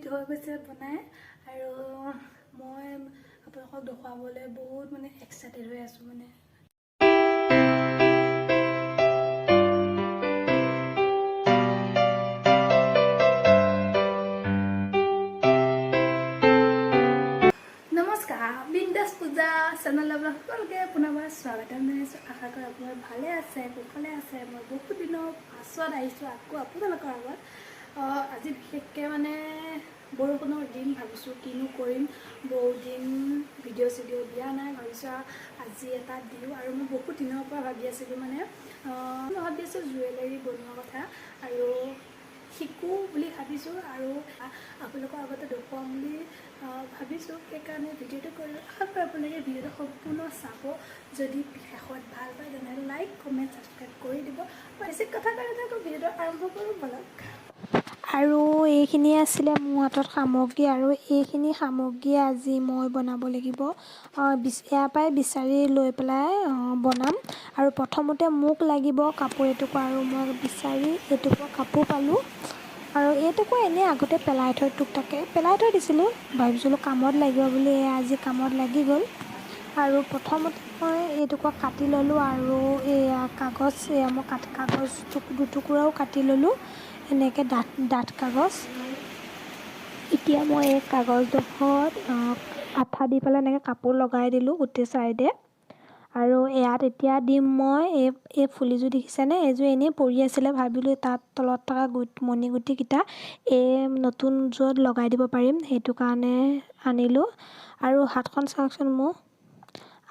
হৈ গৈছে বনাই আৰু মই আপোনালোকক দেখুৱাবলৈ বহুত মানে এক্সাইটেড হৈ আছোঁ মানে নমস্কাৰ বিন্দাস পূজা চেনেলৰ সকলোকে পুনৰবাৰ স্বাগতম জনাইছোঁ আশা কৰোঁ আপোনালোক ভালে আছে কুশলে আছে মই বহুত দিনৰ পাছত আহিছোঁ আকৌ আপোনালোকৰ আগত আজি বিশেষকৈ মানে বৰষুণৰ দিন ভাবিছোঁ কিনো কৰিম বহুত দিন ভিডিঅ' চিডিঅ' দিয়া নাই ভাবিছোঁ আজি এটা দিওঁ আৰু মই বহুত দিনৰ পৰা ভাবি আছিলোঁ মানে ভাবি আছোঁ জুৱেলাৰী বনোৱা কথা আৰু শিকোঁ বুলি ভাবিছোঁ আৰু আপোনালোকৰ আগতে দেখুৱাম বুলি ভাবিছোঁ সেইকাৰণে ভিডিঅ'টো কৰিলোঁ আশা কৰোঁ আপোনালোকে ভিডিঅ'টো সম্পূৰ্ণ চাব যদি শেষত ভাল পায় তেনেহ'লে লাইক কমেণ্ট ছাবস্ক্ৰাইব কৰি দিব বেছি কথা কৈ নাথাকোঁ ভিডিঅ'টো আৰম্ভ কৰোঁ ব'লক আৰু এইখিনি আছিলে মোৰ হাতত সামগ্ৰী আৰু এইখিনি সামগ্ৰী আজি মই বনাব লাগিব ইয়াৰ পৰাই বিচাৰি লৈ পেলাই বনাম আৰু প্ৰথমতে মোক লাগিব কাপোৰ এটুকুৰা আৰু মই বিচাৰি এটুকুৰা কাপোৰ পালোঁ আৰু এইটুকুৰা এনেই আগতে পেলাই থৈ টুকটাকে পেলাই থৈ দিছিলোঁ ভাবিছিলোঁ কামত লাগিব বুলি আজি কামত লাগি গ'ল আৰু প্ৰথমতে মই এইটুকুৰা কাটি ল'লোঁ আৰু এয়া কাগজ মই কাগজ দুটুকুৰাও কাটি ল'লোঁ এনেকৈ ডাঠ কাগজ এতিয়া মই এই কাগজডোখৰত আঠা দি পেলাই এনেকৈ কাপোৰ লগাই দিলোঁ গোটেই চাইডে আৰু ইয়াত এতিয়া দিম মই এই ফুলিযোৰ দেখিছেনে এইযোৰ এনেই পৰি আছিলে ভাবিলোঁ তাত তলত থকা মণিগুটিকেইটা এই নতুন যোৰত লগাই দিব পাৰিম সেইটো কাৰণে আনিলোঁ আৰু হাতখন চাওকচোন মোৰ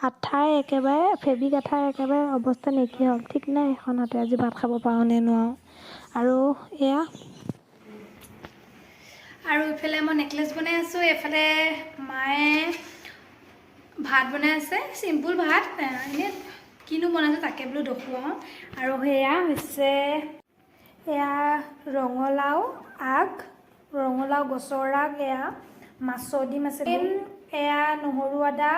আঠাই একেবাৰে ফেব্ৰিক আঠাই একেবাৰে অৱস্থা নাইকিয়া হ'ল ঠিক নাই এখন হাতে আজি ভাত খাব পাৰোঁ নে নোৱাৰোঁ আৰু এয়া আৰু ইফালে মই নেকলেছ বনাই আছোঁ এইফালে মায়ে ভাত বনাই আছে চিম্পুল ভাত এনেই কিনো বনাইছোঁ তাকে বোলো দেখুৱাওঁ আৰু সেয়া হৈছে এয়া ৰঙালাও গছৰ আগ এয়া মাছৰ ডিম আছে এয়া নহৰু আদা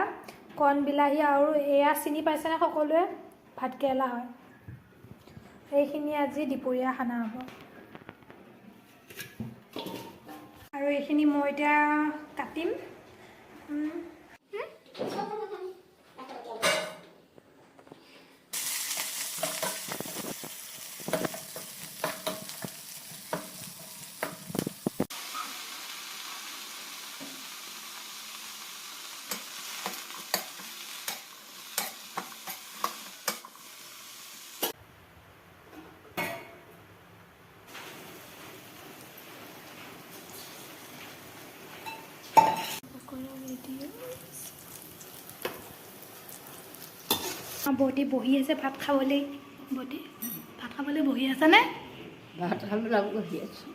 কণ বিলাহী আৰু এয়া চিনি পাইছেনে সকলোৱে ভাতকেৰেলা হয় এইখিনি আজি দুপৰীয়া খানা হ'ব আৰু এইখিনি মই এতিয়া কাটিম বৌটি বহি আছে ভাত খাবলৈ বৌটি ভাত খাবলৈ বহি আছেনে ভাত খাবলৈ বহি আছোঁ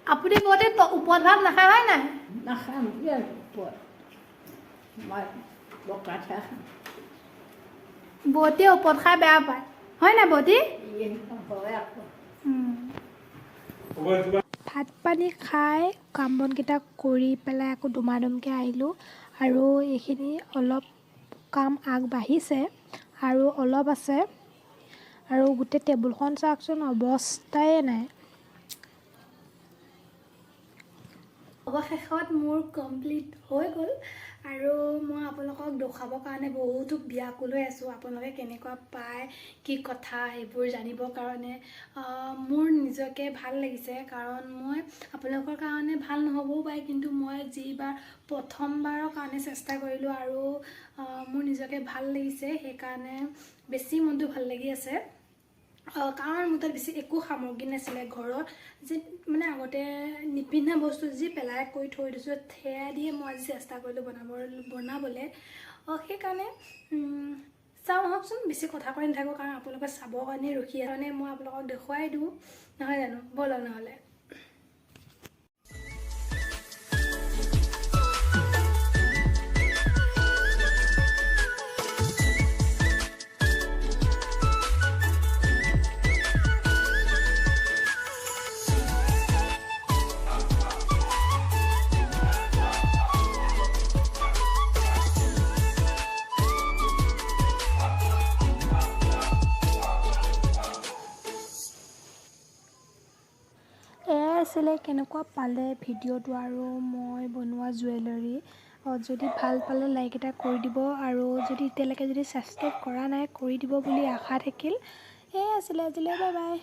আপুনি বৌটি ওপৰত ভাত নাখায় হয় নাই নাখাম ওপৰত মই বকাতহে খাম বৌটিয়ে ওপৰত খাই বেয়া পায় হয় নাই বৌটি হয় আকৌ ভাত পানী খাই কাম বনকেইটা কৰি পেলাই আকৌ দুমাদুমকৈ আহিলোঁ আৰু এইখিনি অলপ কাম আগবাঢ়িছে আৰু অলপ আছে আৰু গোটেই টেবুলখন চাওকচোন অৱস্থাই নাই অৱশেষত মোৰ কমপ্লিট হৈ গ'ল আৰু মই আপোনালোকক দেখুৱাবৰ কাৰণে বহুতো ব্যাকুল হৈ আছোঁ আপোনালোকে কেনেকুৱা পায় কি কথা সেইবোৰ জানিবৰ কাৰণে মোৰ নিজকে ভাল লাগিছে কাৰণ মই আপোনালোকৰ কাৰণে ভাল নহ'বও পাৰে কিন্তু মই যিবাৰ প্ৰথমবাৰৰ কাৰণে চেষ্টা কৰিলোঁ আৰু মোৰ নিজকে ভাল লাগিছে সেইকাৰণে বেছি মনটো ভাল লাগি আছে কাৰণ মোৰ তাত বেছি একো সামগ্ৰী নাছিলে ঘৰত যি মানে আগতে নিপিন্ধা বস্তু যি পেলাই কৰি থৈ দিছোঁ সেয়া দিয়ে মই আজি চেষ্টা কৰিলোঁ বনাবলৈ সেইকাৰণে চাওঁ আহকচোন বেছি কথা কৈ নাথাকোঁ কাৰণ আপোনালোকে চাবৰ কাৰণে ৰখি কাৰণে মই আপোনালোকক দেখুৱাই দিওঁ নহয় জানো ব'লক নহ'লে আছিলে, কেনেকুৱা পালে ভিডিঅ'টো আৰু মই বনোৱা জুৱেলাৰী। যদি ভাল পালে লাইক এটা কৰি দিব, আৰু যদি এতিয়ালৈকে যদি ছাবস্ক্ৰাইব কৰা নাই কৰি দিব বুলি আশা থাকিল। এয়াই আছিলে আজিলৈ, বাই বাই।